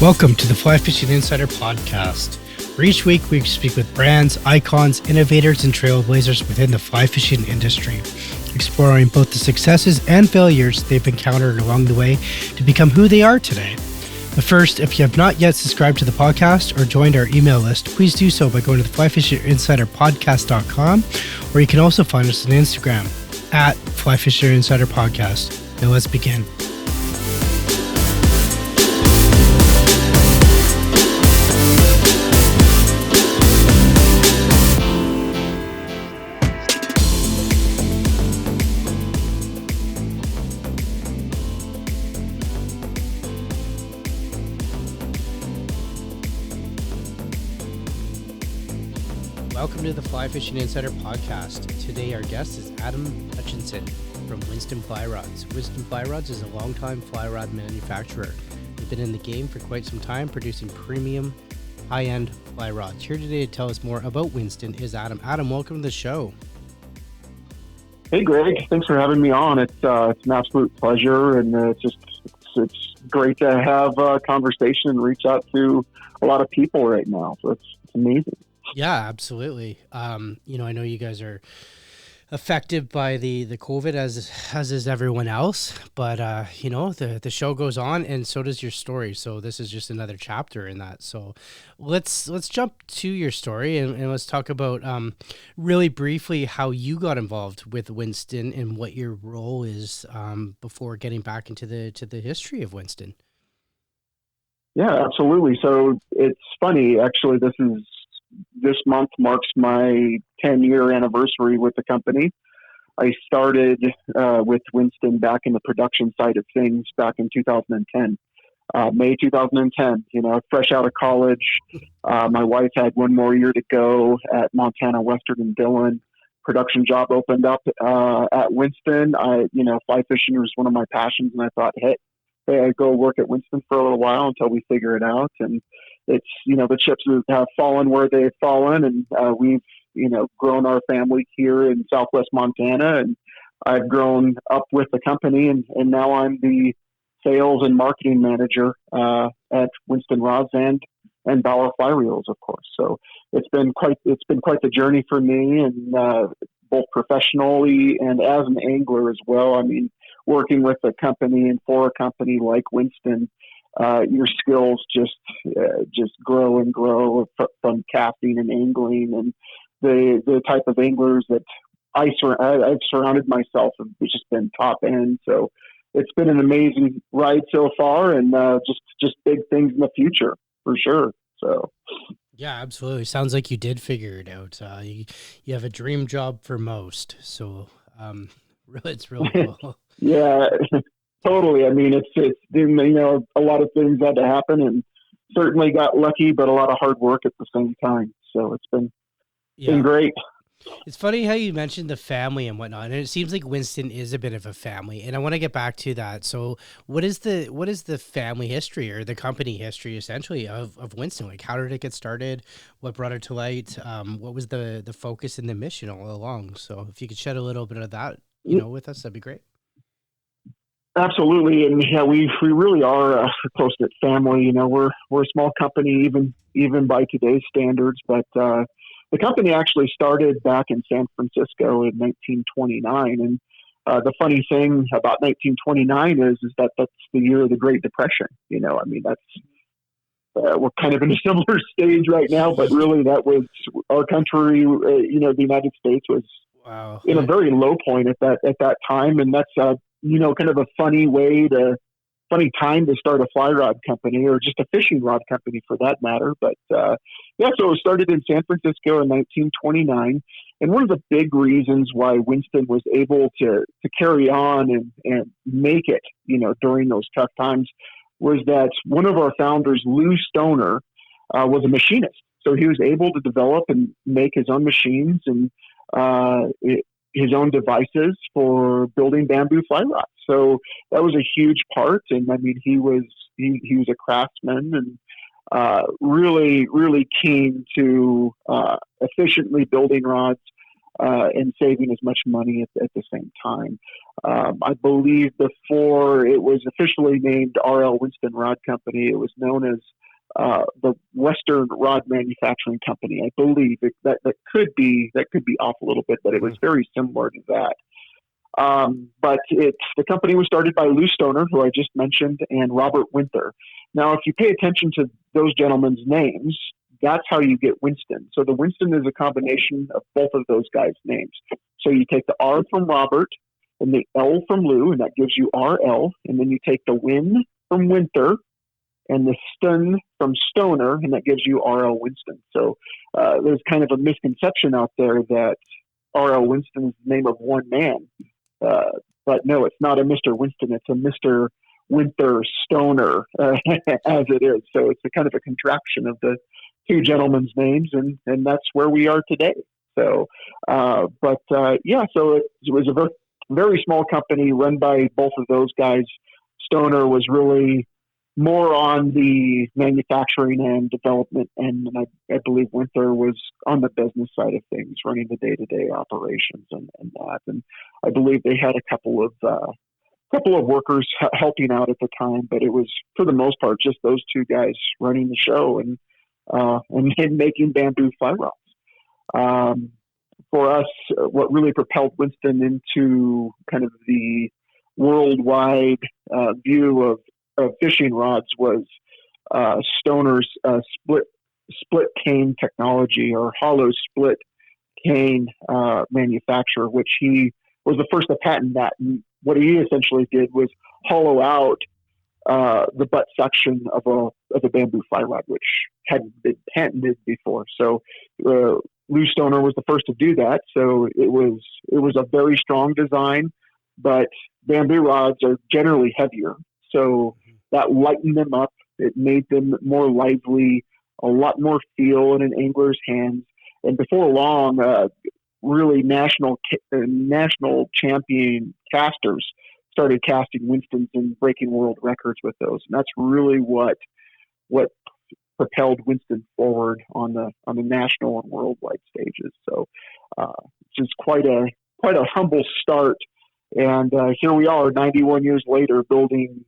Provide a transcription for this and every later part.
Welcome to the Fly Fishing Insider Podcast, where each week we speak with brands, icons, innovators, and trailblazers within the fly fishing industry, exploring both the successes and failures they've encountered along the way to become who they are today. But first, if you have not yet subscribed to the podcast or joined our email list, please do so by going to the flyfisherinsiderpodcast.com, or you can also find us on Instagram at flyfisherinsiderpodcast. Now let's begin. Welcome to the Fly Fishing Insider Podcast. Today our guest is Adam Hutchison from Winston Fly Rods. Winston Fly Rods is a longtime fly rod manufacturer. They've been in the game for quite some time, producing premium, high-end fly rods. Here today to tell us more about Winston is Adam. Adam, welcome to the show. Hey, Greg. Thanks for having me on. It's an absolute pleasure, and it's great to have a conversation and reach out to a lot of people right now. So it's amazing. Yeah, absolutely. I know you guys are affected by the COVID as is everyone else, but the show goes on, and so does your story. So this is just another chapter in that. So let's jump to your story and let's talk about really briefly how you got involved with Winston and what your role is before getting back into the history of Winston. Yeah, absolutely. So it's funny, actually. This month marks my 10-year anniversary with the company. I started with Winston back in the production side of things back in 2010, May 2010, fresh out of college. My wife had one more year to go at Montana Western and Dillon. Production job opened up at Winston. Fly fishing was one of my passions, and I thought, hey, I'd go work at Winston for a little while until we figure it out. And it's, the chips have fallen where they've fallen, and we've, grown our family here in Southwest Montana, and I've grown up with the company, and now I'm the sales and marketing manager at Winston Rods and Bauer Fly Reels, of course. So it's been quite the journey for me, and both professionally and as an angler as well. I mean, working with a company and for a company like Winston, your skills just grow and grow from casting and angling, and the type of anglers that I've surrounded myself with has just been top end. So it's been an amazing ride so far, and just big things in the future for sure. So yeah, absolutely. Sounds like you did figure it out. You have a dream job for most. So it's really cool. Yeah. Totally. I mean, it's a lot of things had to happen, and certainly got lucky, but a lot of hard work at the same time. So it's been great. It's funny how you mentioned the family and whatnot, and it seems like Winston is a bit of a family, and I want to get back to that. So what is the family history or the company history essentially of Winston? Like, how did it get started? What brought it to light? What was the focus and the mission all along? So if you could shed a little bit of that, with us, that'd be great. Absolutely, and yeah, we really are a close-knit family. We're a small company, even by today's standards. But the company actually started back in San Francisco in 1929, and the funny thing about 1929 is that that's the year of the Great Depression. That's we're kind of in a similar stage right now, but really that was our country. The United States was in a very low point at that time, and that's kind of a funny time to start a fly rod company, or just a fishing rod company for that matter. But so it started in San Francisco in 1929. And one of the big reasons why Winston was able to carry on and make it, during those tough times, was that one of our founders, Lou Stoner, was a machinist. So he was able to develop and make his own machines and his own devices for building bamboo fly rods. So that was a huge part. And I mean, he was a craftsman, and really, really keen to efficiently building rods and saving as much money at the same time. I believe before it was officially named RL Winston Rod Company, it was known as the Western Rod Manufacturing Company. I believe that could be off a little bit, but it was very similar to that. But the company was started by Lou Stoner, who I just mentioned, and Robert Winther. Now, if you pay attention to those gentlemen's names, that's how you get Winston. So the Winston is a combination of both of those guys' names. So you take the R from Robert and the L from Lou, and that gives you RL. And then you take the Win from Winther and the Stun from Stoner, and that gives you RL Winston. So there's kind of a misconception out there that RL Winston is the name of one man. But no, it's not a Mr. Winston. It's a Mr. Winther Stoner, as it is. So it's a kind of a contraction of the two gentlemen's names, and that's where we are today. So, so it was a very small company run by both of those guys. Stoner was really more on the manufacturing and development, and I believe Winther was on the business side of things, running the day-to-day operations and that. And I believe they had a couple of workers helping out at the time, but it was for the most part just those two guys running the show and making bamboo fly rods. For us, what really propelled Winston into kind of the worldwide view of fishing rods was Stoner's split cane technology, or hollow split cane manufacturer, which he was the first to patent that. And what he essentially did was hollow out the butt section of a bamboo fly rod, which hadn't been patented before. So Lou Stoner was the first to do that. So it was a very strong design, but bamboo rods are generally heavier. So that lightened them up. It made them more lively, a lot more feel in an angler's hands. And before long, really national champion casters started casting Winstons and breaking world records with those. And that's really what propelled Winston forward on the national and worldwide stages. So it's just quite a humble start. And here we are 91 years later building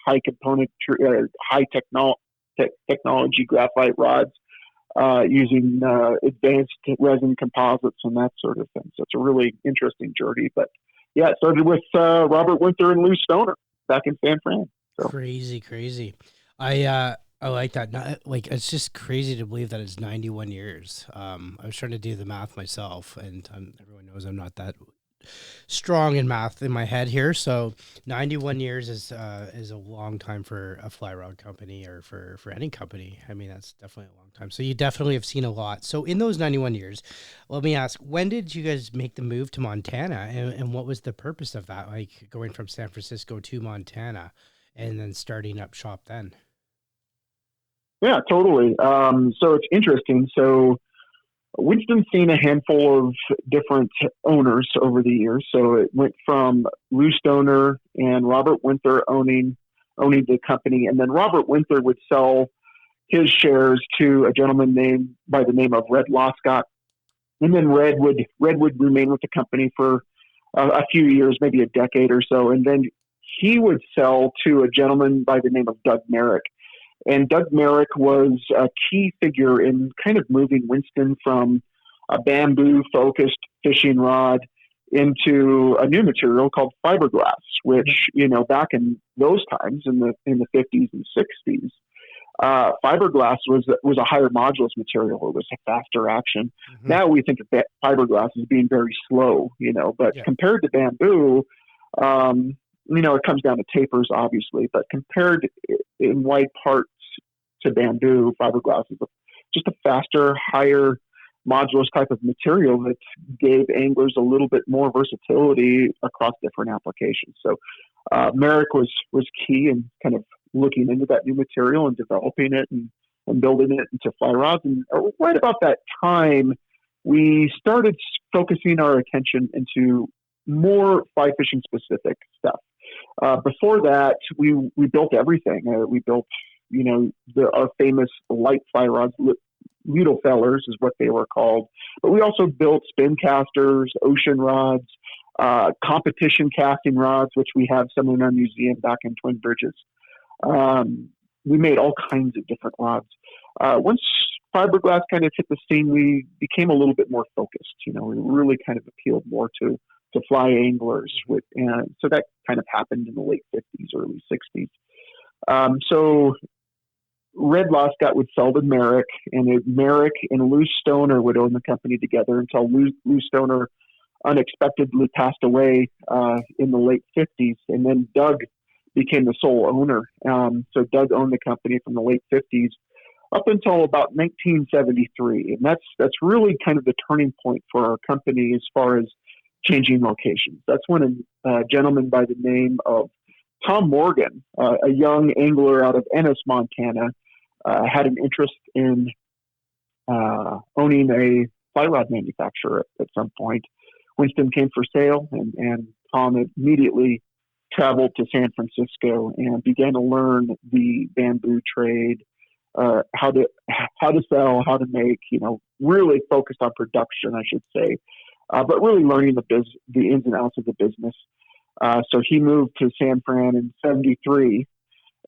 high technology graphite rods using advanced resin composites and that sort of thing. So it's a really interesting journey. But yeah, it started with Robert Winther and Lou Stoner back in San Fran. So. Crazy. I like that. It's just crazy to believe that it's 91 years. I was trying to do the math myself, and everyone knows I'm not that strong in math in my head here. So 91 years is a long time for a fly rod company, or for any company. I mean, that's definitely a long time. So you definitely have seen a lot. So in those 91 years, let me ask, when did you guys make the move to Montana, and what was the purpose of that? Like going from San Francisco to Montana and then starting up shop then? Yeah, totally. So it's interesting. So Winston's seen a handful of different owners over the years. So it went from Lou Stoner and Robert Winther owning the company, and then Robert Winther would sell his shares to a gentleman by the name of Red Loscott, and then Red would remain with the company for a few years, maybe a decade or so, and then he would sell to a gentleman by the name of Doug Merrick. And Doug Merrick was a key figure in kind of moving Winston from a bamboo-focused fishing rod into a new material called fiberglass, which, back in those times, in the 50s and 60s, fiberglass was a higher modulus material. It was a faster action. Mm-hmm. Now we think of fiberglass as being very slow, but compared to bamboo, it comes down to tapers, obviously, but compared in wide parts to bamboo, fiberglass is just a faster, higher modulus type of material that gave anglers a little bit more versatility across different applications. So Merrick was key in kind of looking into that new material and developing it and building it into fly rods. And right about that time, we started focusing our attention into more fly fishing specific stuff. Before that, we built everything. We built, our famous light fly rods, Liedelfellers is what they were called. But we also built spin casters, ocean rods, competition casting rods, which we have some in our museum back in Twin Bridges. We made all kinds of different rods. Once fiberglass kind of hit the scene, we became a little bit more focused. We really kind of appealed more to fly anglers, and so that kind of happened in the late 50s, early 60s. So Red Loscott would sell to Merrick, and Merrick and Lou Stoner would own the company together until Lou Stoner unexpectedly passed away in the late 50s, and then Doug became the sole owner. So Doug owned the company from the late 50s up until about 1973, and that's really kind of the turning point for our company as far as changing locations. That's when a gentleman by the name of Tom Morgan, a young angler out of Ennis, Montana, had an interest in owning a fly rod manufacturer at some point. Winston came for sale, and Tom immediately traveled to San Francisco and began to learn the bamboo trade, how to sell, how to make. Really focused on production, I should say, but really learning the ins and outs of the business. So he moved to San Fran in '73,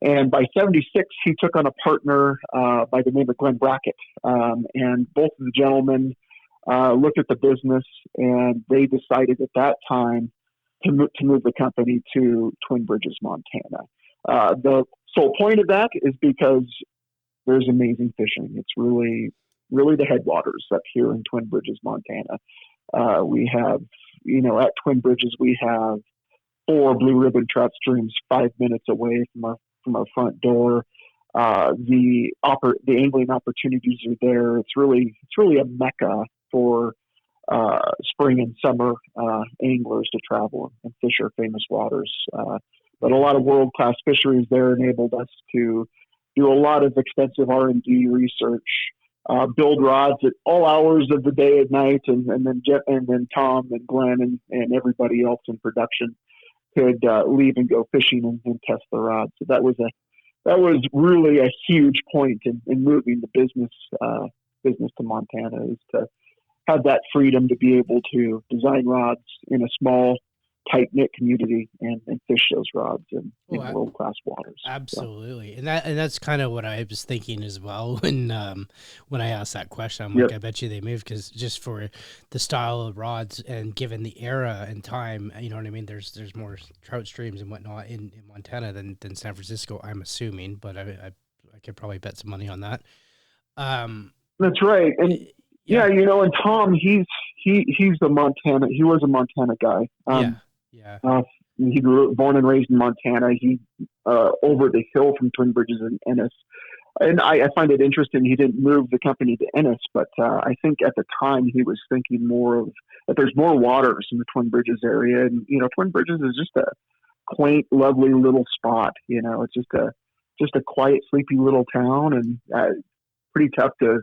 and by '76 he took on a partner by the name of Glenn Brackett, and both of the gentlemen looked at the business, and they decided at that time to move the company to Twin Bridges, Montana. The sole point of that is because there's amazing fishing. It's really the headwaters up here in Twin Bridges, Montana. We have, at Twin Bridges, we have 4 blue ribbon trout streams 5 minutes away from our front door. The angling opportunities are there. It's really a mecca for spring and summer anglers to travel and fish our famous waters. But a lot of world-class fisheries there enabled us to do a lot of extensive R&D research, build rods at all hours of the day and night, and then Tom and Glenn and everybody else in production could leave and go fishing and test the rods. So that was really a huge point in moving the business to Montana, is to have that freedom to be able to design rods in a small, tight-knit community and fish those rods in world-class waters. Absolutely. So. And that's kind of what I was thinking as well when I asked that question. I'm like, I bet you they moved, because just for the style of rods and given the era and time, you know what I mean? There's more trout streams and whatnot in Montana than San Francisco, I'm assuming, but I could probably bet some money on that. That's right. And and Tom, he was a Montana guy. He born and raised in Montana. He over the hill from Twin Bridges in Ennis. And I find it interesting he didn't move the company to Ennis, but I think at the time he was thinking more of that there's more waters in the Twin Bridges area. And, Twin Bridges is just a quaint, lovely little spot. It's just a quiet, sleepy little town, and pretty tough to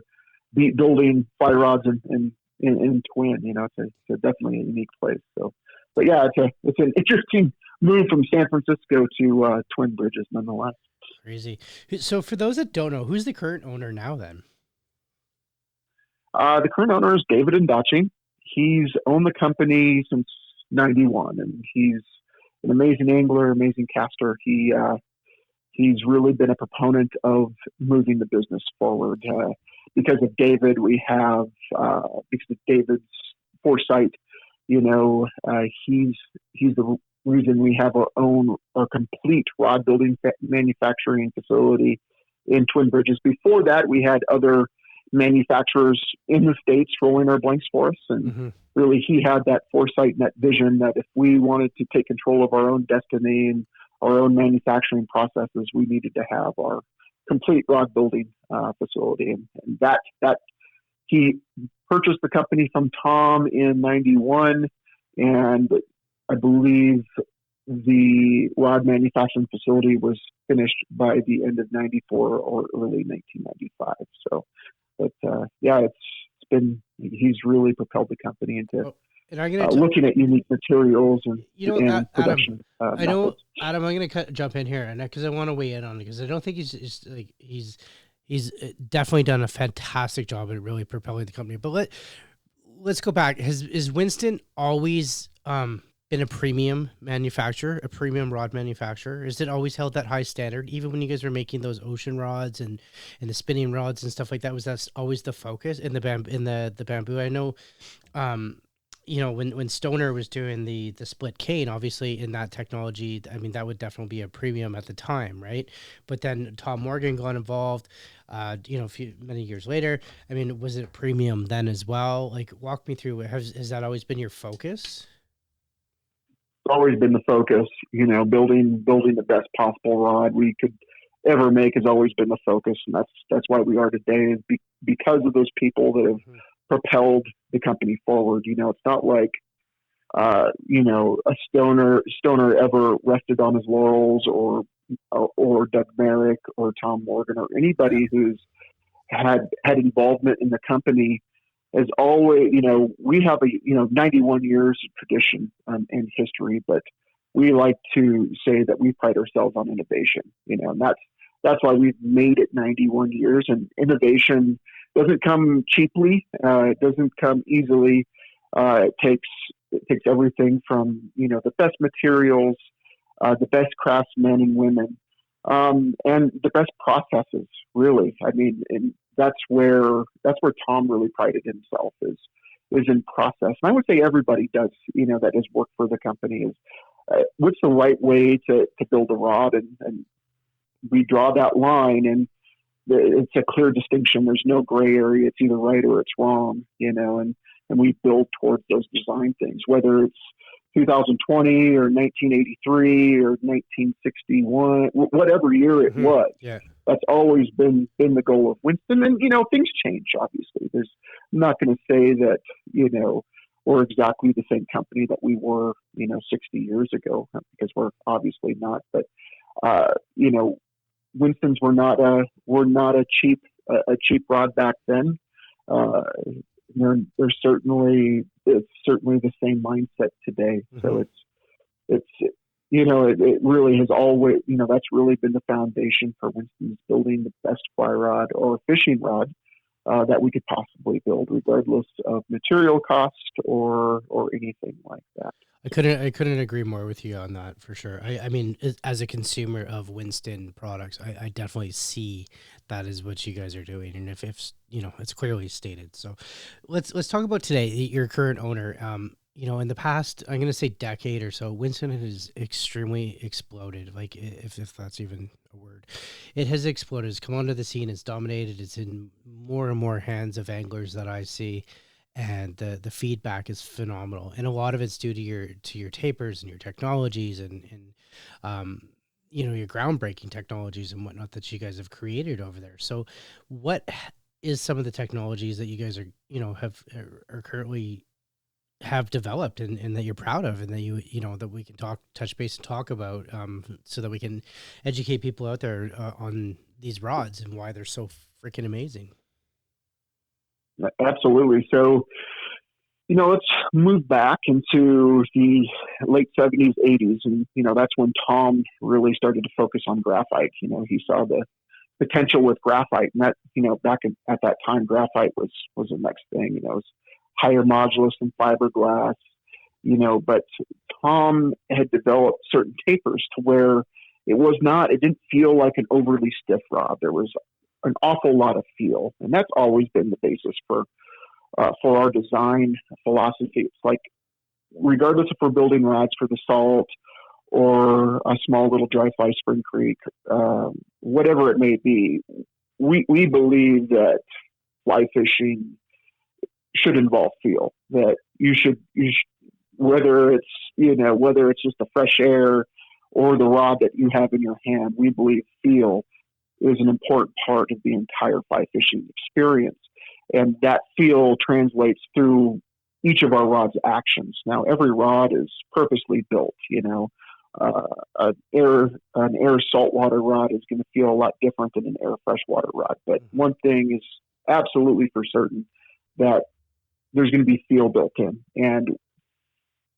beat building fly rods in Twin. It's definitely a unique place. So. But yeah, it's an interesting move from San Francisco to Twin Bridges, nonetheless. Crazy. So, for those that don't know, who's the current owner now? Then, the current owner is David Ndachi. He's owned the company since '91, and he's an amazing angler, amazing caster. He's really been a proponent of moving the business forward. Because of David, because of David's foresight. He's the reason we have our complete rod building manufacturing facility in Twin Bridges. Before that, we had other manufacturers in the States rolling our blanks for us. And really, he had that foresight and that vision that if we wanted to take control of our own destiny and our own manufacturing processes, we needed to have our complete rod building facility. And that he purchased the company from Tom in '91, and I believe the rod manufacturing facility was finished by the end of '94 or early 1995. So, but he's really propelled the company into looking at unique materials and production. Adam, I'm going to jump in here, and because I want to weigh in on it, because I don't think he's definitely done a fantastic job at really propelling the company. But let's go back. Is Winston always been a premium manufacturer, a premium rod manufacturer? Is it always held that high standard, even when you guys were making those ocean rods and the spinning rods and stuff like that? Was that always the focus in the bamboo? I know, um, when Stoner was doing the split cane, obviously in that technology, I mean, that would definitely be a premium at the time, right? But then Tom Morgan got involved, many years later. I mean, was it premium then as well? Like, walk me through. Has that always been your focus? Always been the focus. Building the best possible rod we could ever make has always been the focus, and that's why we are today. Is because of those people that have Mhm. propelled the company forward. It's not like a stoner ever rested on his laurels, or Doug Merrick or Tom Morgan or Yeah. anybody who's had involvement in the company has always, we have 91 years of tradition and history, but we like to say that we pride ourselves on innovation, and that's why we've made it 91 years. And innovation doesn't come cheaply. It doesn't come easily. It takes everything from, the best materials, the best craftsmen and women, and the best processes, really. I mean, and that's where Tom really prided himself, is in process. And I would say everybody does, that has worked for the company, is what's the right way to build a rod, and we draw that line, and it's a clear distinction. There's no gray area. It's either right or it's wrong, and we build towards those design things, whether it's 2020 or 1983 or 1961, whatever year it Hmm. was. Yeah. That's always been the goal of Winston. And, things change, obviously. I'm not going to say that, we're exactly the same company that we were, 60 years ago, because we're obviously not. But, Winston's were not a cheap rod back then. Uh, it's certainly the same mindset today. Hmm. So it really has always, that's really been the foundation for Winston's building the best fly rod or fishing rod that we could possibly build, regardless of material cost or anything like that. I couldn't agree more with you on that, for sure. I mean, as a consumer of Winston products, I definitely see that is what you guys are doing, and if it's clearly stated. So, let's talk about today. Your current owner. In the past, I'm going to say decade or so, Winston has extremely exploded. Like, if that's even a word, it has exploded. It's come onto the scene. It's dominated. It's in more and more hands of anglers that I see, and the feedback is phenomenal, and a lot of it's due to your tapers and your technologies, and um your groundbreaking technologies and whatnot that you guys have created over there. So what is some of the technologies that you guys are have are currently have developed, and that you're proud of, and that that we can touch base and talk about, so that we can educate people out there on these rods and why they're so freaking amazing. Absolutely. So, let's move back into the late 70s, 80s. And, that's when Tom really started to focus on graphite. He saw the potential with graphite. And that, back at that time, graphite was the next thing. It was higher modulus than fiberglass, but Tom had developed certain tapers to where it didn't feel like an overly stiff rod. There was an awful lot of feel. And that's always been the basis for our design philosophy. It's like, regardless if we're building rods for the salt or a small little dry fly Spring Creek, whatever it may be, we believe that fly fishing should involve feel. That you should whether it's just the fresh air or the rod that you have in your hand, we believe feel is an important part of the entire fly fishing experience. And that feel translates through each of our rod's actions. Now, every rod is purposely built. An air saltwater rod is going to feel a lot different than an air freshwater rod. But Mhm. one thing is absolutely for certain, that there's going to be feel built in. And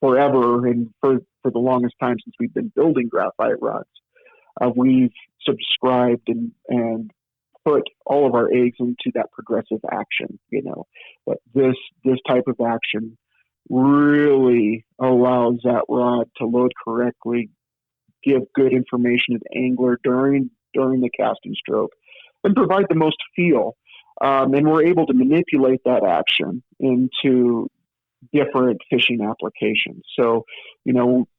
forever, and for the longest time since we've been building graphite rods, we've subscribed and put all of our eggs into that progressive action. But this type of action really allows allows that rod to load correctly, give good information to the angler during the casting stroke, and provide the most feel. And we're able to manipulate that action into different fishing applications. So,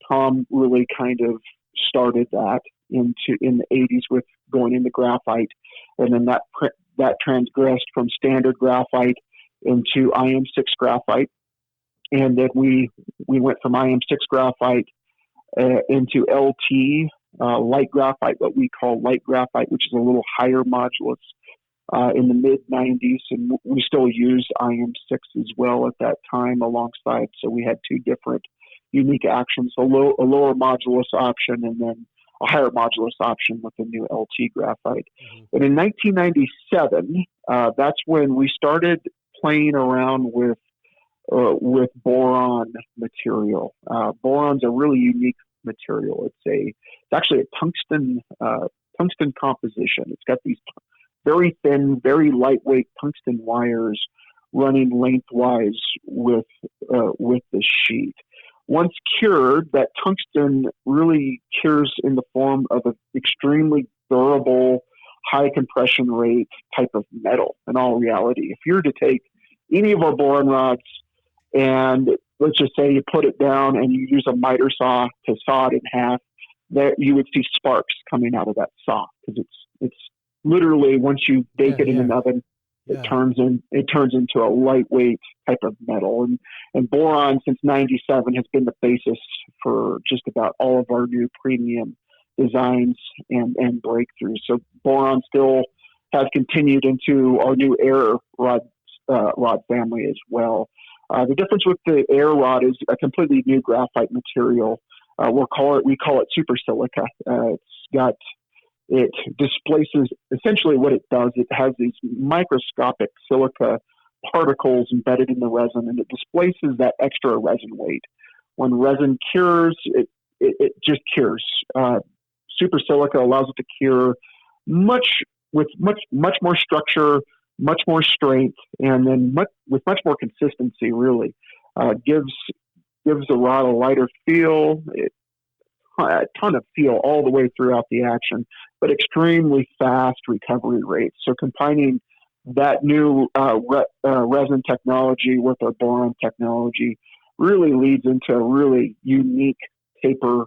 Tom really kind of started that in the 80s with going into graphite, and then that transgressed from standard graphite into IM6 graphite, and then we went from IM6 graphite into LT light graphite, what we call light graphite, which is a little higher modulus. In the mid 90s, and we still used IM6 as well at that time alongside. So we had two different unique actions, a lower modulus option and then a higher modulus option with the new LT graphite. Mm-hmm. And in 1997, that's when we started playing around with boron material. Boron's a really unique material. It's actually a tungsten composition. It's got these very thin, very lightweight tungsten wires running lengthwise with the sheet. Once cured, that tungsten really cures in the form of an extremely durable, high compression rate type of metal. In all reality, if you were to take any of our boron rods and let's just say you put it down and you use a miter saw to saw it in half, there you would see sparks coming out of that saw because it's literally, once you bake it in an oven, it turns into a lightweight type of metal. And boron since 97 has been the basis for just about all of our new premium designs and breakthroughs. So boron still has continued into our new air rod family as well. The difference with the air rod is a completely new graphite material. We call it super silica. It displaces, essentially what it does, it has these microscopic silica particles embedded in the resin, and it displaces that extra resin weight. When resin cures, it just cures. Super silica allows it to cure with much more structure, much more strength, and then with much more consistency, really. Gives the rod a lighter feel, a ton of feel all the way throughout the action, but extremely fast recovery rates. So combining that new resin technology with our boron technology really leads into a really unique taper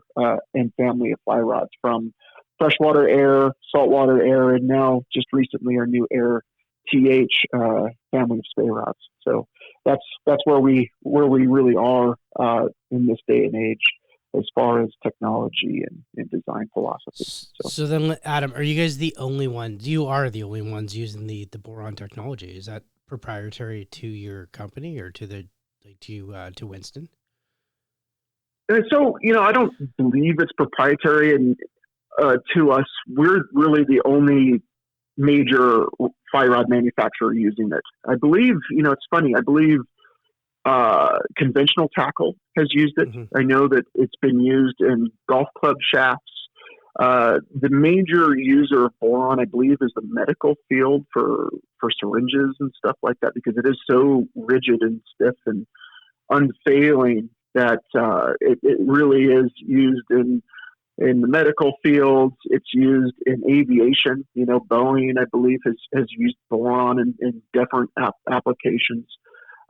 and family of fly rods, from freshwater air, saltwater air, and now just recently our new air TH family of spay rods. So that's where we really are in this day and age as far as technology and design philosophy. So then, Adam, are you guys the only ones? You are the only ones using the boron technology. Is that proprietary to your company or to Winston? So I don't believe it's proprietary, and to us, we're really the only major fly rod manufacturer using it. I believe, it's funny. I believe conventional tackle has used it. Mm-hmm. I know that it's been used in golf club shafts. The major user of boron, I believe, is the medical field for syringes and stuff like that, because it is so rigid and stiff and unfailing that it really is used in the medical fields. It's used in aviation. Boeing, I believe, has used boron in different applications.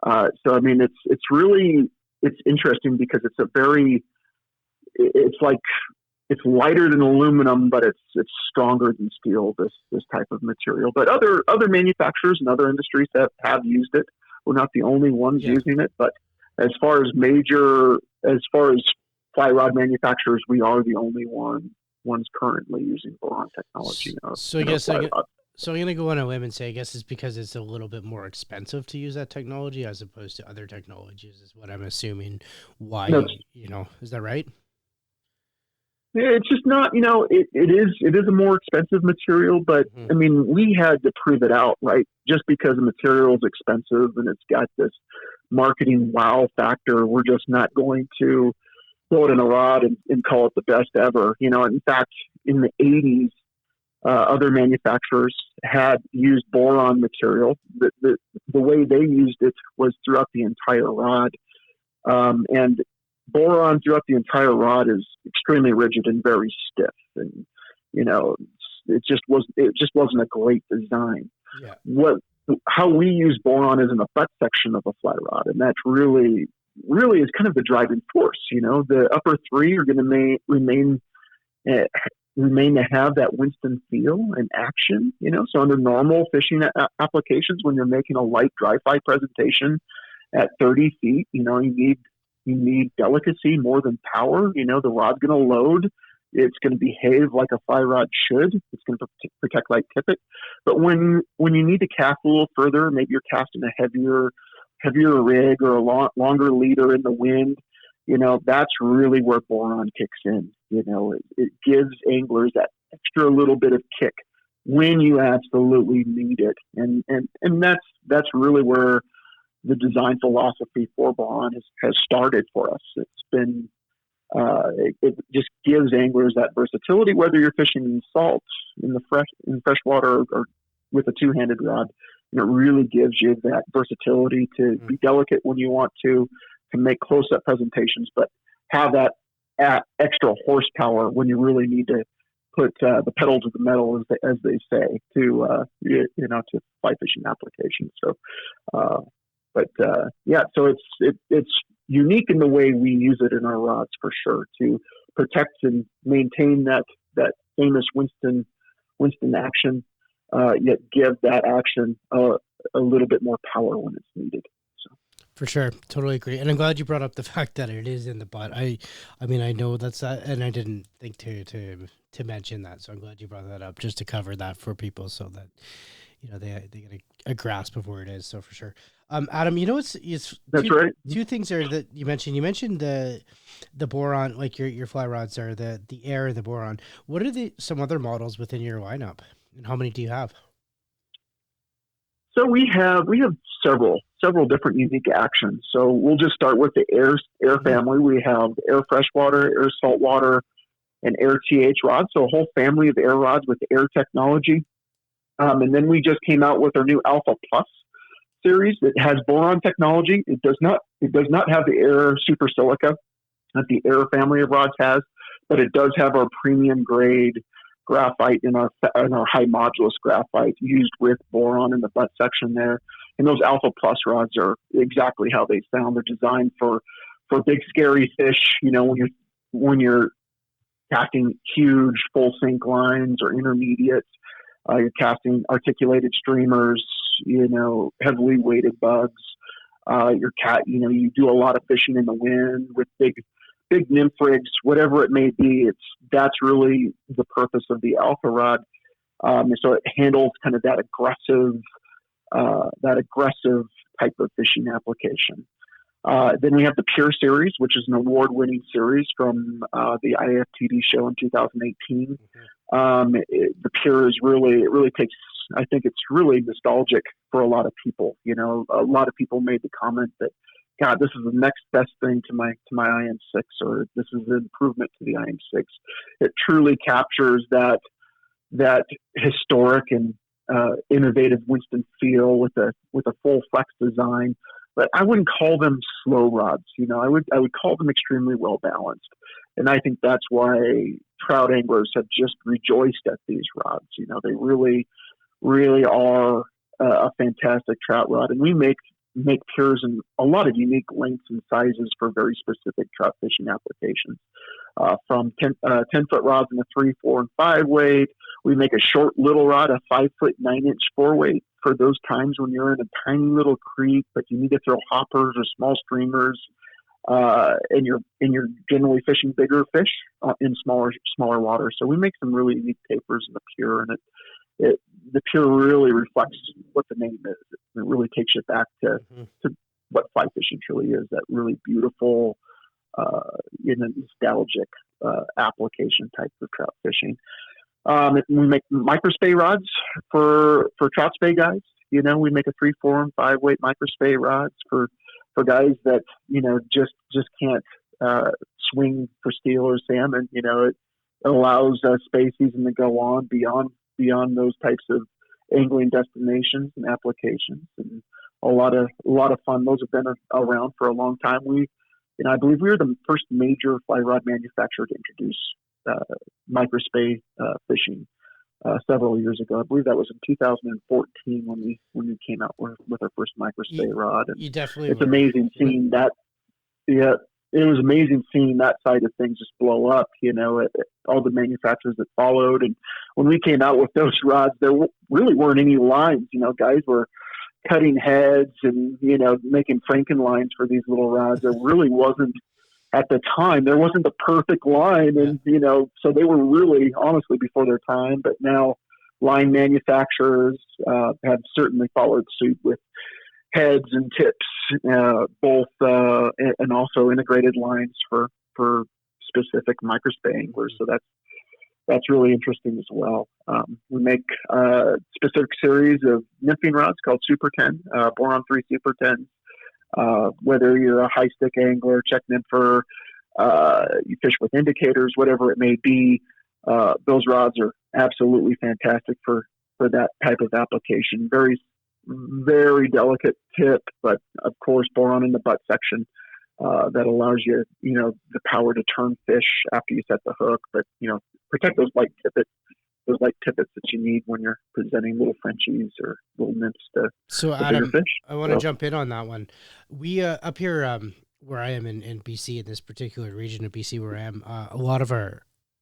So I mean, it's interesting because it's lighter than aluminum, but it's stronger than steel. This type of material, but other manufacturers and other industries have used it. We're not the only ones using it, but as far as fly rod manufacturers, we are the only ones currently using boron technology. So I'm going to go on a limb and say, I guess it's because it's a little bit more expensive to use that technology as opposed to other technologies, is what I'm assuming. Why, is that right? It's just not, it is a more expensive material, but I mean, we had to prove it out, right? Just because the material is expensive and it's got this marketing wow factor, we're just not going to throw it in a rod and call it the best ever. In fact, in the 80s, other manufacturers had used boron material. The way they used it was throughout the entire rod. And boron throughout the entire rod is extremely rigid and very stiff, and you know, it just wasn't a great design. Yeah. How we use boron is in the butt section of a fly rod, and that's really is kind of the driving force. You know, the upper three are going to remain to have that Winston feel and action. You know, so under normal fishing applications, when you're making a light dry fly presentation at 30 feet, you know, you need delicacy more than power. You know, the rod's going to load. It's going to behave like a fly rod should. It's going to protect like tippet. But when you need to cast a little further, maybe you're casting a heavier rig or a longer leader in the wind, you know, that's really where boron kicks in. You know, it gives anglers that extra little bit of kick when you absolutely need it. And that's really where the design philosophy for boron has started for us. It's been, it just gives anglers that versatility, whether you're fishing in salt, in freshwater, or with a two-handed rod. And it really gives you that versatility to be delicate when you want to make close-up presentations, but have that extra horsepower when you really need to put the pedal to the metal, as they say, to to fly fishing applications. So, so it's unique in the way we use it in our rods for sure, to protect and maintain that famous Winston action, yet give that action a little bit more power when it's needed. So. For sure, totally agree, and I'm glad you brought up the fact that it is in the butt. I mean, I know that's that, and I didn't think to mention that, so I'm glad you brought that up just to cover that for people, so that they get a grasp of where it is. So for sure. Adam, it's that's right. Two things there that you mentioned. You mentioned the boron, like your fly rods are the air and the boron. What are some other models within your lineup, and how many do you have? So we have several different unique actions. So we'll just start with the air family. We have air freshwater, air saltwater, and air TH rods. So a whole family of air rods with air technology. And then we just came out with our new Alpha Plus series that has boron technology. It does not have the air super silica that the air family of rods has, but it does have our premium grade graphite in our high modulus graphite used with boron in the butt section there. And those Alpha Plus rods are exactly how they sound. They're designed for big scary fish. You know, when you're casting huge full sink lines or intermediates. You're casting articulated streamers, heavily weighted bugs. You do a lot of fishing in the wind with big nymph rigs, whatever it may be. That's really the purpose of the Alpha rod. And so it handles kind of that aggressive type of fishing application. Then we have the Pure series, which is an award-winning series from the IFTD show in 2018. The Pure is really takes, I think it's really nostalgic for a lot of people. A lot of people made the comment that, God, this is the next best thing to my IM6, or this is an improvement to the IM6. It truly captures that historic and innovative Winston feel with a full flex design. But I wouldn't call them slow rods. I would call them extremely well balanced. And I think that's why trout anglers have just rejoiced at these rods. They really, really are a fantastic trout rod. And we make Pures in a lot of unique lengths and sizes for very specific trout fishing applications. From 10-foot rods in a 3, 4, and 5 weight. We make a short little rod, a 5-foot 9-inch 4-weight for those times when you're in a tiny little creek, but you need to throw hoppers or small streamers, and you're generally fishing bigger fish in smaller water. So we make some really unique tapers in the Pure, and the Pure really reflects what the name is. It really takes you back to what fly fishing truly is, that really beautiful, nostalgic application type of trout fishing. We make microspay rods for trout spay guys. We make a 3, 4, and 5 weight microspay rods for guys that just can't swing for steel or salmon. It allows spay season to go on beyond those types of angling destinations and applications, and a lot of fun. Those have been around for a long time. I believe we were the first major fly rod manufacturer to introduce microspay fishing several years ago. I believe that was in 2014 when we came out with our first microspay rod. And you definitely it's were. amazing seeing that. Yeah, it was amazing seeing that side of things just blow up. All the manufacturers that followed, and when we came out with those rods, there really weren't any lines. Guys were cutting heads and making Frankenlines for these little rods. There really wasn't. At the time, there wasn't the perfect line, and so they were really, honestly, before their time. But now, line manufacturers have certainly followed suit with heads and tips, both, and also integrated lines for specific microspay anglers. So that's really interesting as well. We make a specific series of nymphing rods called Super 10, Boron 3 Super 10s. Whether you're a high stick angler, check nympher, you fish with indicators, whatever it may be, those rods are absolutely fantastic for that type of application. Very, very delicate tip, but of course boron in the butt section that allows you, the power to turn fish after you set the hook, but protect those light tippets that you need when you're presenting little Frenchies or little nymphs to Adam, bigger fish. I want to jump in on that one. We up here where I am in BC, in this particular region of BC where I am, a lot of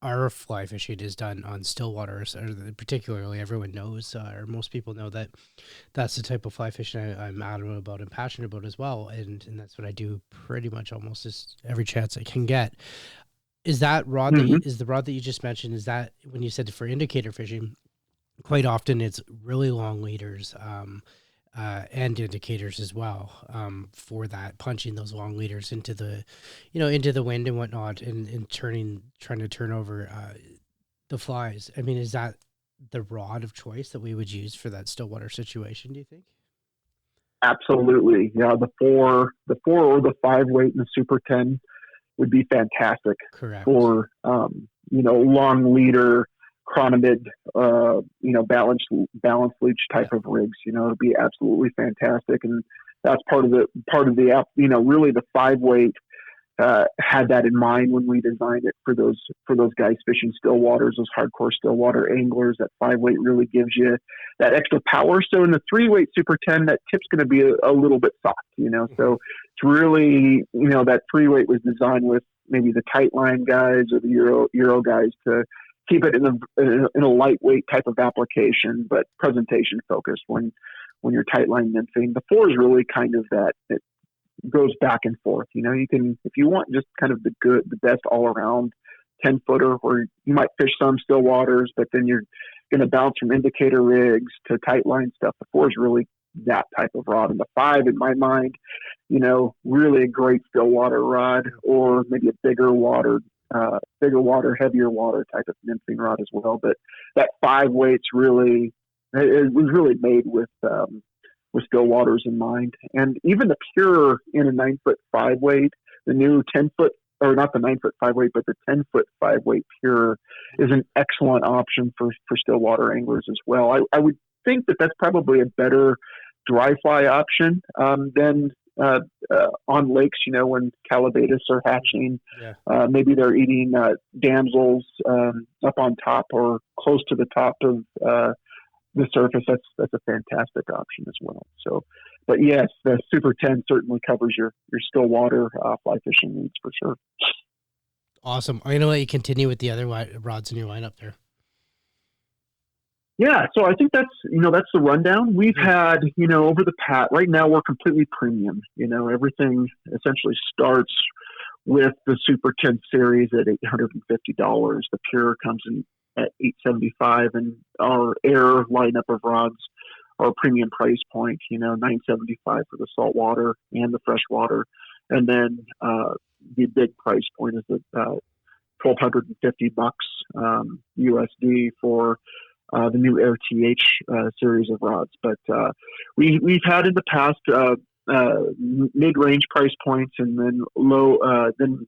our fly fishing is done on still waters, or particularly everyone knows, or most people know that that's the type of fly fishing I'm adamant about and passionate about as well, and that's what I do pretty much almost as every chance I can get. Is that rod is the rod that you just mentioned, is that when you said for indicator fishing, quite often it's really long leaders and indicators as well, for that, punching those long leaders into the wind and whatnot, and trying to turn over the flies. I mean, is that the rod of choice that we would use for that stillwater situation, do you think? Absolutely. Yeah, the 4 or the 5 weight in the Super 10 would be fantastic. Correct. For long leader, chronomid, balance leech type of rigs. It'd be absolutely fantastic, and that's part of the app. Really the 5 weight had that in mind when we designed it for those guys fishing still waters, those hardcore still water anglers. That 5 weight really gives you that extra power. So in the 3 weight Super 10, that tip's going to be a little bit soft, so it's really, that 3 weight was designed with maybe the tight line guys or the Euro guys to keep it in a lightweight type of application, but presentation focused when you're tight line nymphing. The 4 is really kind of that. It goes back and forth. You can, if you want just kind of the best all around 10-footer, where you might fish some still waters, but then you're going to bounce from indicator rigs to tight line stuff. The 4 is really that type of rod, and the 5, in my mind, really a great still water rod, or maybe a bigger water, heavier water type of nymphing rod as well. But that 5 weight's really, it was really made with still waters in mind. And even the pure in a 9-foot 5 weight, the new 10-foot, or not the 9-foot 5 weight, but the 10-foot 5 weight pure is an excellent option for still water anglers as well. I would think that that's probably a better dry fly option than on lakes, when calabatus are hatching. Yeah. Maybe they're eating damsels up on top or close to the top of the surface. That's a fantastic option as well. So, but yes, the Super 10 certainly covers your still water fly fishing needs for sure. Awesome. I'm going to let you continue with the other rods in your lineup there. Yeah, so I think that's the rundown. We've had, over the past, right now we're completely premium. Everything essentially starts with the Super 10 series at $850. The Pure comes in at $875, and our Air lineup of rods are premium price point, $975 for the saltwater and the freshwater. And then the big price point is the $1,250 USD for the new Air TH series of rods. But we've had in the past mid-range price points, and then low. Then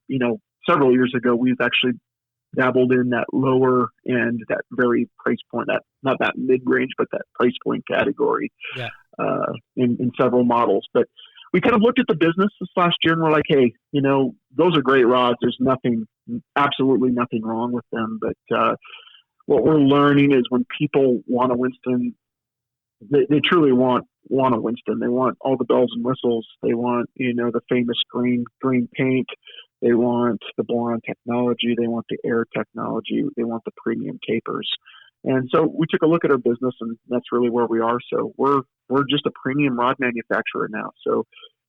several years ago, we've actually dabbled in that lower end, that very price point, that not that mid-range, but that price point category. Yeah. In several models. But we kind of looked at the business this last year and we're like, hey, those are great rods. There's absolutely nothing wrong with them. But what we're learning is when people want a Winston, they truly want a Winston. They want all the bells and whistles. They want, the famous green paint. They want the boron technology. They want the air technology. They want the premium tapers. And so we took a look at our business, and that's really where we are. So we're just a premium rod manufacturer now. So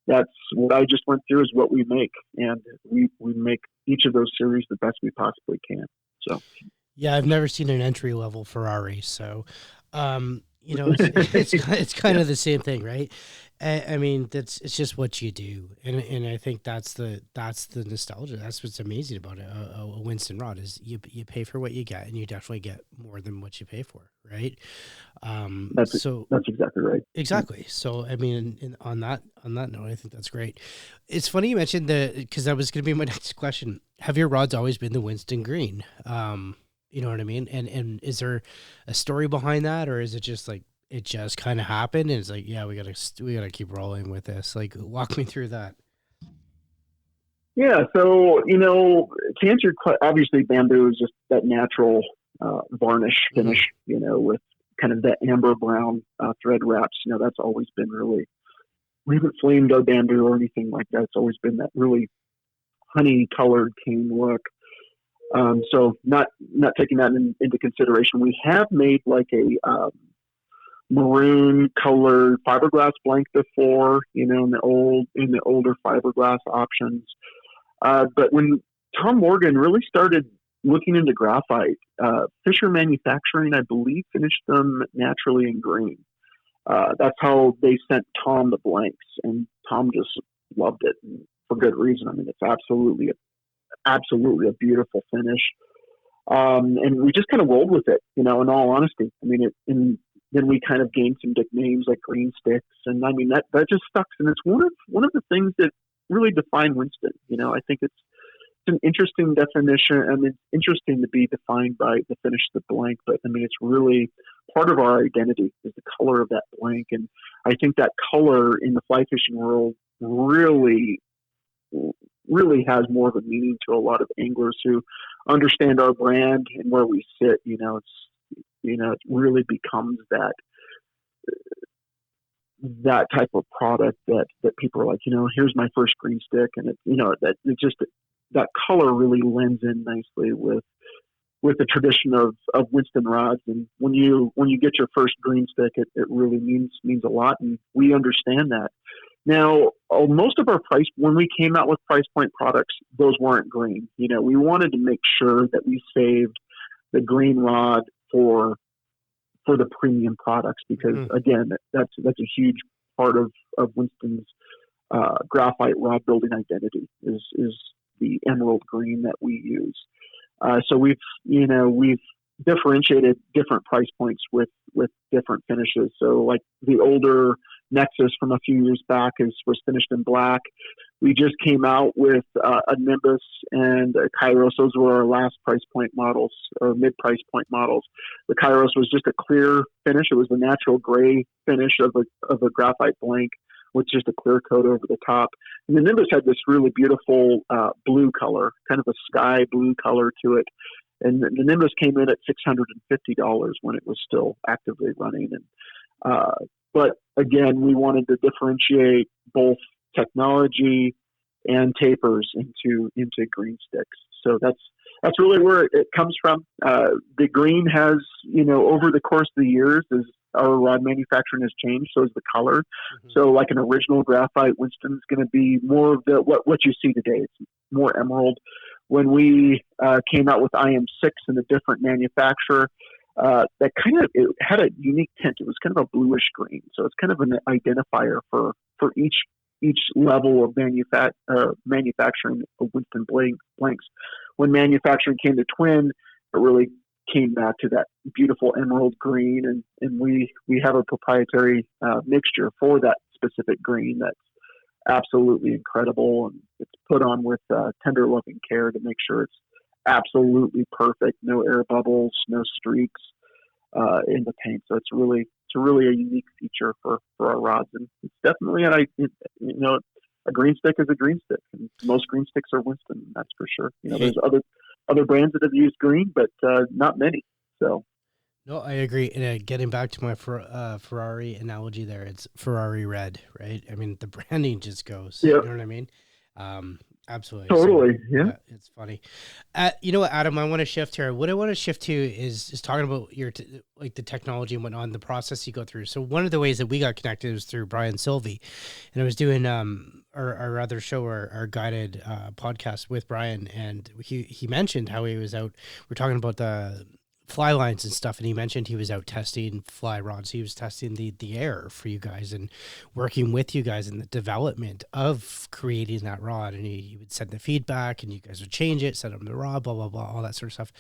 that's what I just went through is what we make, and we make each of those series the best we possibly can. So yeah, I've never seen an entry level Ferrari, so it's kind of the same thing, right? I mean, it's just what you do, and I think that's the nostalgia. That's what's amazing about it. A Winston rod is you pay for what you get, and you definitely get more than what you pay for, right? That's exactly right. Exactly. So I mean, on that note, I think that's great. It's funny you mentioned because that was going to be my next question. Have your rods always been the Winston green? You know what I mean? And is there a story behind that, or is it just like it just kind of happened and it's like, yeah, we gotta keep rolling with this? Like, walk me through that. Yeah. So to answer your question, obviously bamboo is just that natural varnish finish. With kind of that amber brown thread wraps. That's always been really. We haven't flamed our bamboo or anything like that. It's always been that really honey colored cane look. So not taking that into consideration, we have made like a maroon colored fiberglass blank before, in the older fiberglass options. But when Tom Morgan really started looking into graphite, Fisher Manufacturing, I believe, finished them naturally in green. That's how they sent Tom the blanks, and Tom just loved it for good reason. I mean, it's absolutely a beautiful finish. And we just kind of rolled with it, in all honesty. I mean, then we kind of gained some nicknames like Green Sticks. And I mean, that just stuck. And it's one of the things that really define Winston. I think it's an interesting definition. I mean, it's interesting to be defined by the finish of the blank, but I mean, it's really part of our identity is the color of that blank. And I think that color in the fly fishing world really has more of a meaning to a lot of anglers who understand our brand and where we sit. It really becomes that type of product that people are like, here's my first green stick, and that color really lends in nicely with the tradition of Winston rods. And when you get your first green stick, it really means a lot, and we understand that. Now, most of our when we came out with price point products, those weren't green. We wanted to make sure that we saved the green rod for the premium products, because again, that's a huge part of Winston's graphite rod building identity is the emerald green that we use. So we've differentiated different price points with different finishes. So like the older Nexus from a few years back was finished in black. We just came out with a Nimbus and a Kairos. Those were our last price point models, or mid price point models. The Kairos was just a clear finish. It was the natural gray finish of a graphite blank with just a clear coat over the top. And the Nimbus had this really beautiful blue color, kind of a sky blue color to it. And the Nimbus came in at $650 when it was still actively running. And but again, we wanted to differentiate both technology and tapers into green sticks. So that's really where it comes from. The green has, over the course of the years, as our rod manufacturing has changed, so has the color. Mm-hmm. So like an original graphite Winston is going to be more of what you see today. It's more emerald. When we came out with IM6 and a different manufacturer, that it had a unique tint. It was kind of a bluish green. So it's kind of an identifier for each level of manufacturing of Winston blanks. When manufacturing came to twin, it really came back to that beautiful emerald green, and we have a proprietary mixture for that specific green that's absolutely incredible, and it's put on with tender loving care to make sure it's absolutely perfect, no air bubbles, no streaks in the paint. So it's really a unique feature for our rods, and it's definitely a green stick is a green stick, and most green sticks are Winston. That's for sure. There's other brands that have used green, but not many. So. No, I agree. And getting back to my Ferrari analogy there, it's Ferrari red, right? I mean, the branding just goes, Yeah. you know what I mean? Absolutely. Totally. So, yeah. It's funny. You know what, Adam, I want to shift here. What I want to shift to is talking about your, like the technology and whatnot, and the process you go through. So one of the ways that we got connected was through Brian Sylvie, and I was doing, our other show, our guided, podcast with Brian. And he mentioned how he was out, we're talking about the fly lines and stuff, and he mentioned he was out testing fly rods. He was testing the air for you guys and working with you guys in the development of creating that rod, and he would send the feedback and you guys would change it, send him the rod, blah blah blah, all that sort of stuff.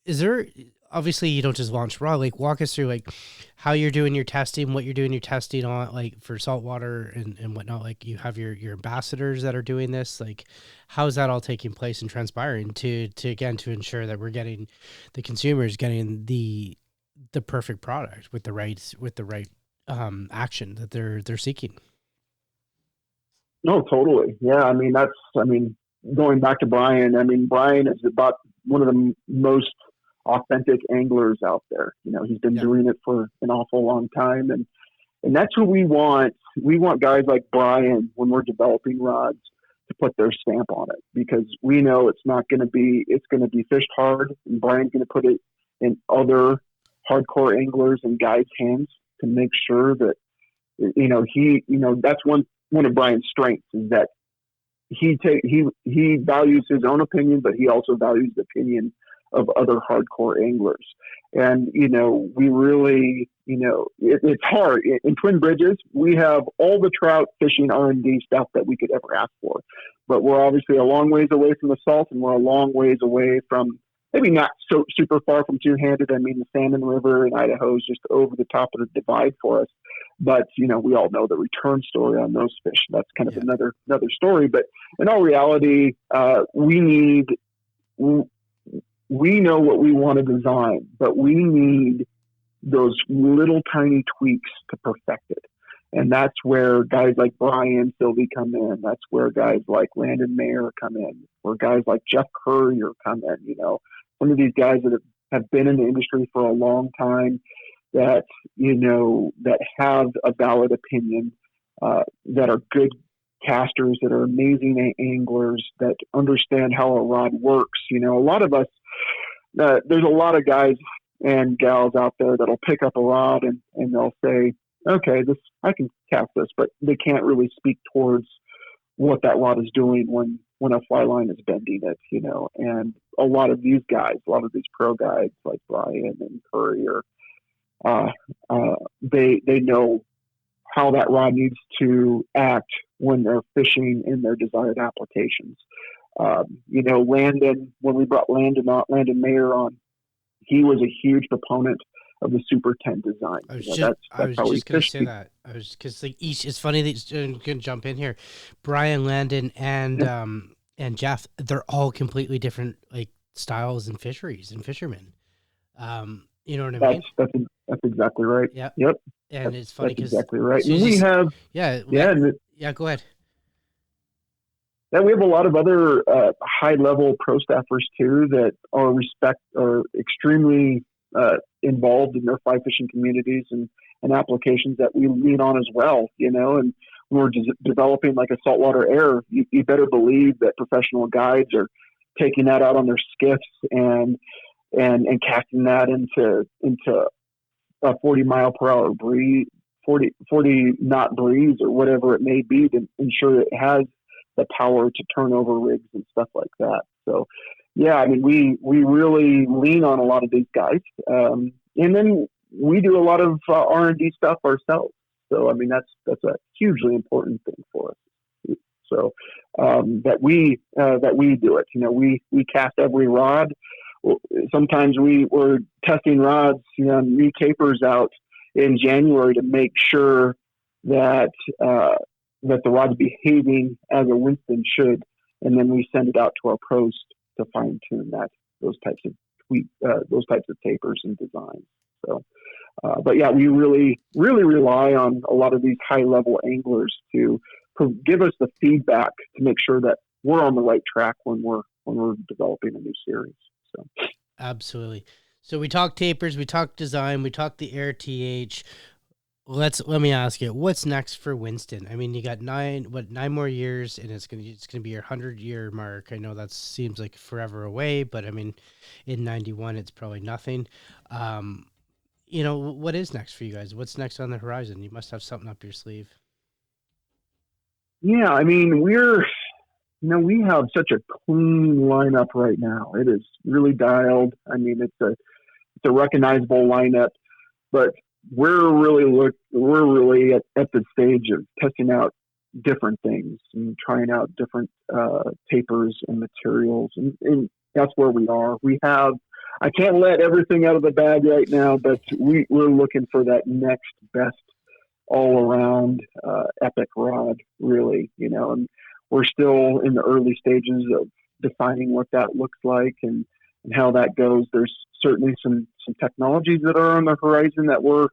Is there, obviously you don't just launch rod, like walk us through like how you're doing your testing, what you're doing your testing on, like for saltwater and whatnot. Like you have your ambassadors that are doing this, like how's that all taking place and transpiring to again to ensure that we're getting the consumers getting the perfect product with the right action that they're seeking. No, totally. Yeah. Going back to Brian, Brian is about one of the most authentic anglers out there. He's been doing it for an awful long time, and that's what we want. We want guys like Brian when we're developing rods to put their stamp on it, because we know it's going to be fished hard, and Brian's going to put it in other hardcore anglers and guides' hands to make sure that that's one of Brian's strengths, is that he values his own opinion, but he also values the opinion of other hardcore anglers. And, we really, it's hard. In Twin Bridges, we have all the trout fishing R&D stuff that we could ever ask for, but we're obviously a long ways away from the salt, and we're a long ways away from, maybe not so super far from two-handed. The Salmon River in Idaho is just over the top of the divide for us. But, we all know the return story on those fish. That's kind of another story. But in all reality, we know what we want to design, but we need those little tiny tweaks to perfect it. And that's where guys like Brian Sylvie come in. That's where guys like Landon Mayer come in, where guys like Jeff Currier come in. Some of these guys that have been in the industry for a long time, that have a valid opinion, that are good casters, that are amazing anglers, that understand how a rod works. A lot of us, there's a lot of guys and gals out there that'll pick up a rod and they'll say, okay, I can cast this, but they can't really speak towards what that rod is doing when a fly line is bending it, and a lot of these pro guys like Brian and Currier, they know how that rod needs to act when they're fishing in their desired applications. Landon, when we brought Landon Mayer on, he was a huge proponent of the Super 10 design. I was just going to say that. Because it's funny that you're going to jump in here. Brian, Landon, and Jeff, they're all completely different like styles and fisheries and fishermen. You know what I mean? That's exactly right. Yeah. Yep. And it's funny because exactly right. So we have go ahead. Yeah, we have a lot of other high-level pro staffers too that are extremely involved in their fly fishing communities and applications that we lean on as well. And when we're developing like a saltwater air, you better believe that professional guides are taking that out on their skiffs and casting that into a 40 mile per hour breeze, 40 knot breeze, or whatever it may be, to ensure it has the power to turn over rigs and stuff like that. So, yeah, we really lean on a lot of these guys, and then we do a lot of R&D stuff ourselves. So, that's a hugely important thing for us. So that we do it. We cast every rod. Sometimes we're testing rods, new tapers out in January to make sure that the rod's behaving as a Winston should, and then we send it out to our pros to fine tune those types of tapers and designs. So, But yeah, we really, really rely on a lot of these high level anglers to give us the feedback to make sure that we're on the right track when we're developing a new series. So Absolutely. So we talked tapers, we talked design, we talked the Air TH. Let me ask you, what's next for Winston? I mean, you got nine more years, and it's gonna be your 100-year mark. I know that seems like forever away, but I mean, in '91, it's probably nothing. Um, what is next for you guys? What's next on the horizon? You must have something up your sleeve. yeah, I mean, we have such a clean lineup right now. It is really dialed. I mean, it's a recognizable lineup, but we're really at the stage of testing out different things and trying out different tapers and materials, and that's where we are. I can't let everything out of the bag right now, but we're looking for that next best all around epic rod, really, and we're still in the early stages of defining what that looks like and how that goes. There's certainly some technologies that are on the horizon that we're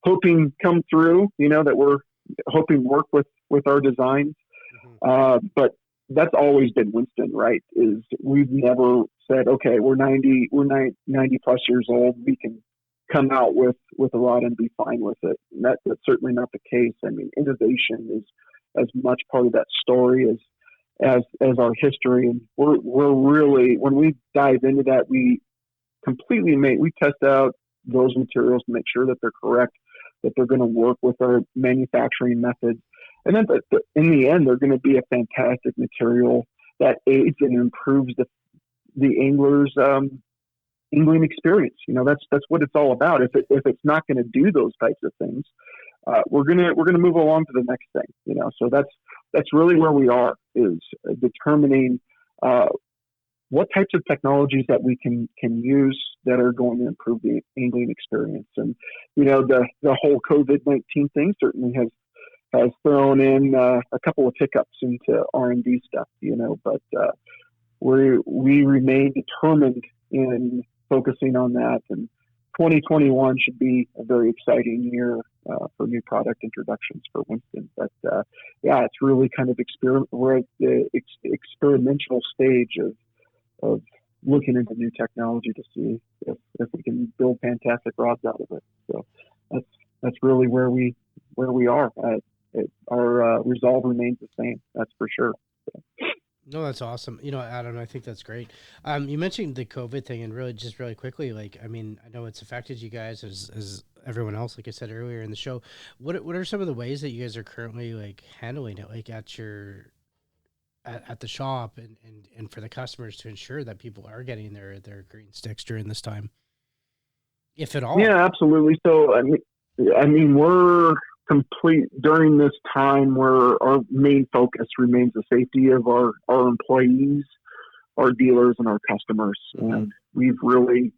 hoping come through, that we're hoping work with our designs. But that's always been Winston, right? Is we've never said, okay, we're 90 plus years old, we can come out with a rod and be fine with it. And that's certainly not the case. I mean, innovation is as much part of that story as our history. And we're really, when we dive into that, we test out those materials to make sure that they're correct, that they're going to work with our manufacturing methods. And then in the end, they're going to be a fantastic material that aids and improves the angler's angling experience. That's what it's all about. If it's not going to do those types of things, we're gonna move along to the next thing. So that's really where we are, is determining what types of technologies that we can use that are going to improve the angling experience. And the whole COVID-19 thing certainly has thrown in a couple of hiccups into R&D stuff. But we remain determined in focusing on that, and 2021 should be a very exciting year for new product introductions for Winston. But yeah, it's really kind of we're at the experimental stage of looking into new technology to see if we can build fantastic rods out of it. So that's really where we are. Our resolve remains the same. That's for sure. So. No, that's awesome. Adam, I think that's great. You mentioned the COVID thing, and really quickly, I know it's affected you guys as everyone else, like I said earlier in the show. What are some of the ways that you guys are currently handling it, at the shop and for the customers, to ensure that people are getting their green sticks during this time, if at all? Yeah, absolutely. So, I mean, we're complete during this time where our main focus remains the safety of our employees, our dealers, and our customers. Mm-hmm. And we've really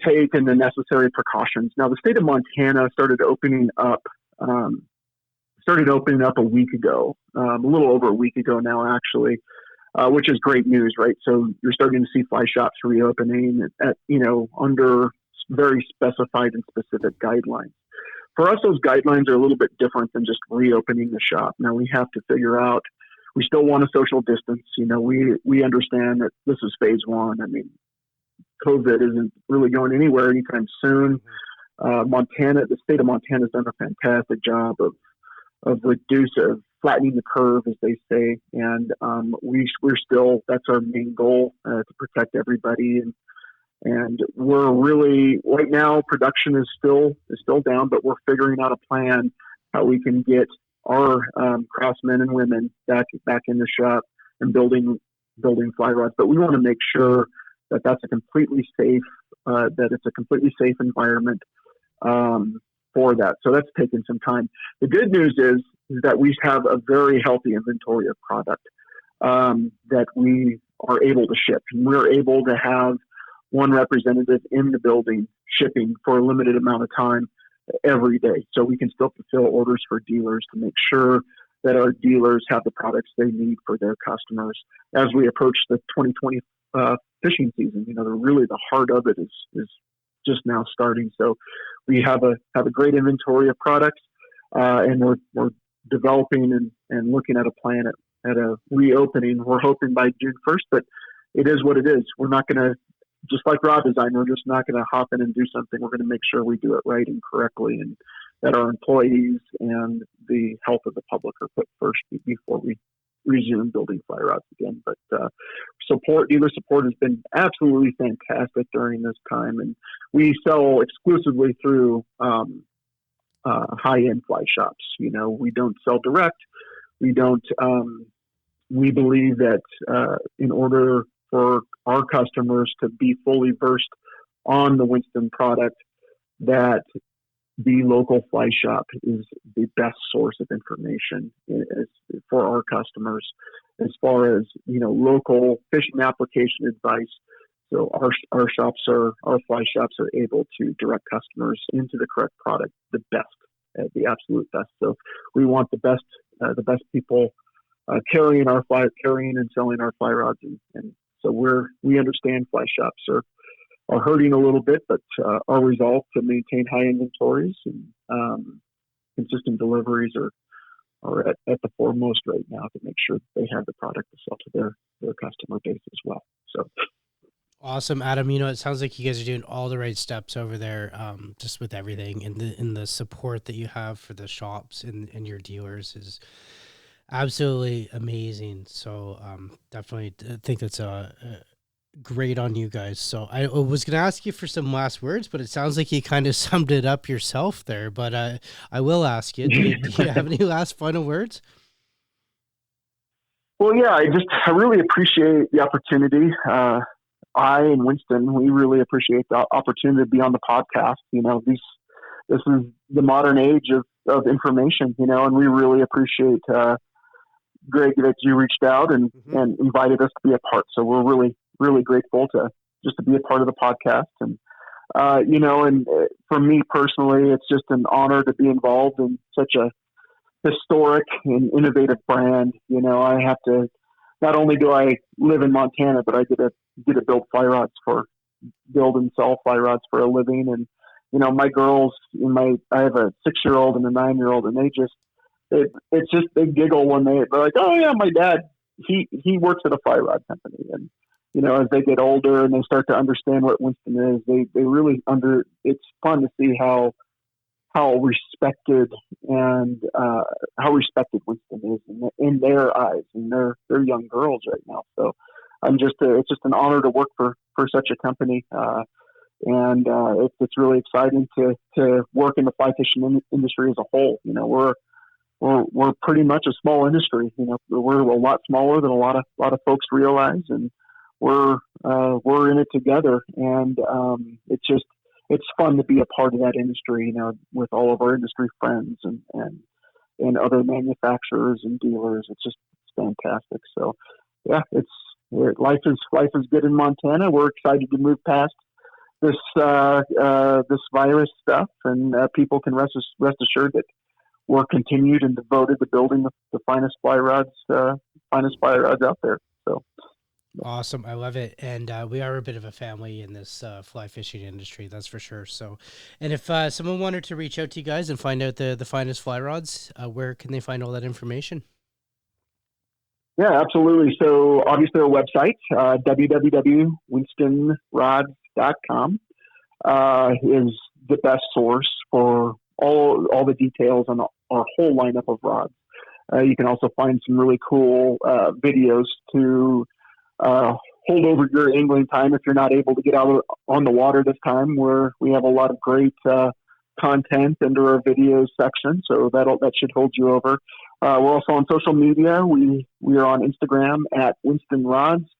taken the necessary precautions. Now, the state of Montana started opening up a week ago, a little over a week ago now, actually, which is great news, right? So you're starting to see fly shops reopening at under very specified and specific guidelines. For us, those guidelines are a little bit different than just reopening the shop. Now we have to figure out, we still want a social distance. We understand that this is phase one. I mean, COVID isn't really going anywhere anytime soon. The state of Montana has done a fantastic job of flattening the curve, as they say. And we're still, that's our main goal, to protect everybody. And we're really, right now, production is still down, but we're figuring out a plan how we can get our craftsmen and women back in the shop and building fly rods. But we want to make sure that that's a completely safe, that it's a completely safe environment for that. So that's taken some time. The good news is that we have a very healthy inventory of product that we are able to ship. And we're able to have one representative in the building shipping for a limited amount of time every day. So we can still fulfill orders for dealers to make sure that our dealers have the products they need for their customers. As we approach the 2020 fishing season, really the heart of it is just now starting. So we have a great inventory of products, and we're developing and looking at a plan at a reopening. We're hoping by June 1st, but it is what it is. We're not going to, just like rod design, we're just not going to hop in and do something. We're going to make sure we do it right and correctly, and that our employees and the health of the public are put first before we resume building fly rods again. But dealer support has been absolutely fantastic during this time, and we sell exclusively through high-end fly shops. We don't sell direct. We don't. We believe that in order for our customers to be fully versed on the Winston product, that the local fly shop is the best source of information for our customers as far as, local fishing application advice. So our fly shops are able to direct customers into the correct product, the best, the absolute best. So we want the best people carrying and selling our fly rods, and so we understand fly shops are hurting a little bit, but our resolve to maintain high inventories and consistent deliveries are at the foremost right now to make sure that they have the product to sell to their customer base as well. So awesome, Adam. It sounds like you guys are doing all the right steps over there, just with everything, and the support that you have for the shops and your dealers is absolutely amazing. So definitely think that's great on you guys. So I was going to ask you for some last words, but it sounds like you kind of summed it up yourself there. But I will ask you, do you have any last final words? Well, yeah, I really appreciate the opportunity. I and Winston, we really appreciate the opportunity to be on the podcast. This is the modern age of information, and we really appreciate Greg that you reached out and invited us to be a part. So we're really, really grateful to be a part of the podcast. And, and for me personally, it's just an honor to be involved in such a historic and innovative brand. I have to, not only do I live in Montana, but I get to build and sell fly rods for a living. And, my girls I have a 6-year-old and a 9-year-old, and they giggle when they're like, oh yeah, my dad, he works at a fly rod company. And, as they get older and they start to understand what Winston is, they really it's fun to see how respected and how respected Winston is in their eyes, and they're young girls right now. So it's just an honor to work for such a company. And it's really exciting to work in the fly fishing industry as a whole. We're pretty much a small industry. We're a lot smaller than a lot of folks realize, and we're in it together. And it's fun to be a part of that industry. With all of our industry friends and other manufacturers and dealers. It's fantastic. So yeah, life is good in Montana. We're excited to move past this virus stuff, and people can rest assured that we're continued and devoted to building the finest fly rods out there. So awesome. I love it. And we are a bit of a family in this fly fishing industry, that's for sure. So, and if someone wanted to reach out to you guys and find out the finest fly rods, where can they find all that information? Yeah, absolutely. So obviously our website, www.winstonrods.com, is the best source for all the details on our whole lineup of rods. You can also find some really cool videos to hold over your angling time if you're not able to get out on the water this time, where we have a lot of great content under our videos section. So that should hold you over. We're also on social media. We are on Instagram at Winston Rods,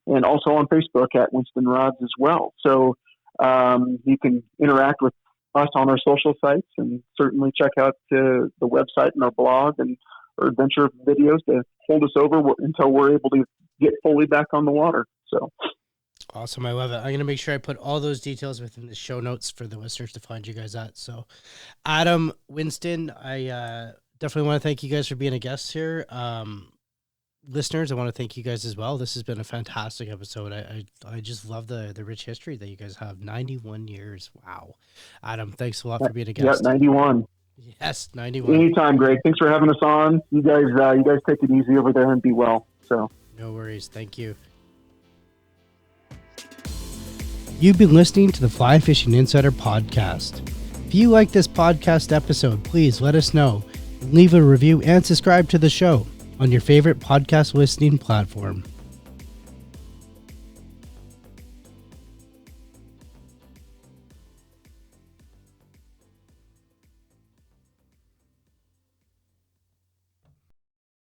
and also on Facebook at Winston Rods as well. So you can interact with us on our social sites, and certainly check out the website and our blog and our adventure videos to hold us over until we're able to get fully back on the water. So awesome. I love it. I'm going to make sure I put all those details within the show notes for the listeners to find you guys at. So Adam, Winston, I definitely want to thank you guys for being a guest here. listeners, I want to thank you guys as well. This has been a fantastic episode. I just love the rich history that you guys have. 91 years. Wow. Adam, thanks a lot for being a guest. Yeah, 91. Yes, 91. Anytime, Greg. Thanks for having us on. You guys take it easy over there and be well. So no worries. Thank you. You've been listening to the Fly Fishing Insider podcast. If you like this podcast episode, please let us know. Leave a review and subscribe to the show on your favorite podcast listening platform.